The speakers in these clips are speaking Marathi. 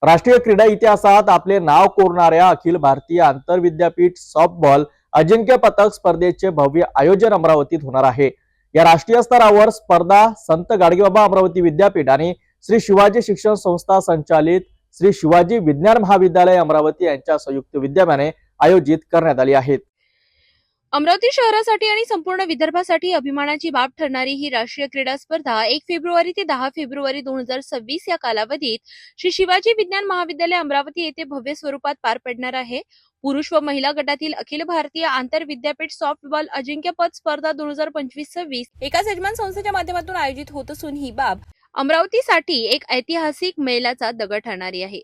राष्ट्रीय क्रीडा इतिहासात आपले नाव कोरणाऱ्या अखिल भारतीय आंतरविद्यापीठ सॉफ्टबॉल अजिंक्य पदक स्पर्धेचे भव्य आयोजन अमरावतीत होणार आहे। या राष्ट्रीय स्तरावर स्पर्धा संत गाडगेबाबा अमरावती विद्यापीठ आणि श्री शिवाजी शिक्षण संस्था संचालित श्री शिवाजी विज्ञान महाविद्यालय अमरावती यांच्या संयुक्त विद्यमाने आयोजित करण्यात आली आहे। अमरावती शहरासाठी आणि संपूर्ण विदर्भासाठी अभिमानाची बाब ठरणारी ही राष्ट्रीय क्रीडा स्पर्धा 1 फेब्रुवारी ते 10 फेब्रुवारी 2026 या कालावधीत श्री शिवाजी विज्ञान महाविद्यालय अमरावती येथे भव्य स्वरूपात पार पडणार आहे। पुरुष व महिला गटातील अखिल भारतीय आंतर विद्यापीठ सॉफ्टबॉल अजिंक्यपद स्पर्धा 2025-26 एकाच यजमान संस्थेच्या माध्यमातून आयोजित होत असून ही बाब अमरावतीसाठी एक ऐतिहासिक मैलाचा दगड ठरणारी आहे।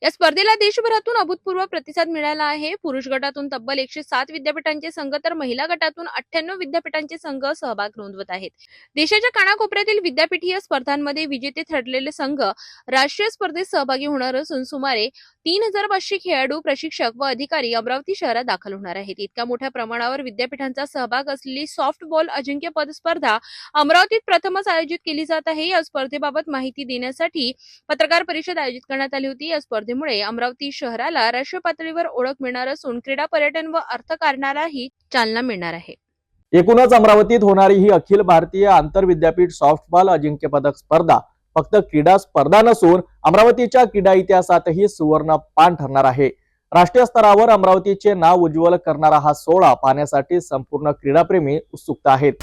या स्पर्धेला देशभरातून अभूतपूर्व प्रतिसाद मिळाला आहे। पुरुष गटातून तब्बल 107 विद्यापीठांचे संघ तर महिला गटातून 98 विद्यापीठांचे संघ सहभाग नोंदवत आहेत। देशाच्या कानाकोपऱ्यातील विद्यापीठीय स्पर्धांमध्ये विजेते ठरलेले संघ राष्ट्रीय स्पर्धेत सहभागी होणार असून सुमारे 3500 खेळाडू, प्रशिक्षक व अधिकारी अमरावती शहरात दाखल होणार आहेत। इतक्या मोठ्या प्रमाणावर विद्यापीठांचा सहभाग असलेली सॉफ्टबॉल अजिंक्यपद स्पर्धा अमरावतीत प्रथमच आयोजित केली जात आहे। या स्पर्धेबाबत माहिती देण्यासाठी पत्रकार परिषद आयोजित करण्यात आली होती। या स्पर्धेमुळे अमरावती शहराला राष्ट्रीय पातळीवर ओळख मिळणार असून क्रीडा पर्यटन व अर्थकारणालाही चालना मिळणार आहे। एकूणच अमरावतीत होणारी ही अखिल भारतीय आंतरविद्यापीठ सॉफ्टबॉल अजिंक्य पदक स्पर्धा फक्त क्रीडा स्पर्धा नसून अमरावतीच्या क्रीडा इतिहासातही सुवर्ण पान ठरणार आहे। राष्ट्रीय स्तरावर अमरावतीचे नाव उज्ज्वल करणारा हा सोहळा पाहण्यासाठी संपूर्ण क्रीडाप्रेमी उत्सुक आहेत।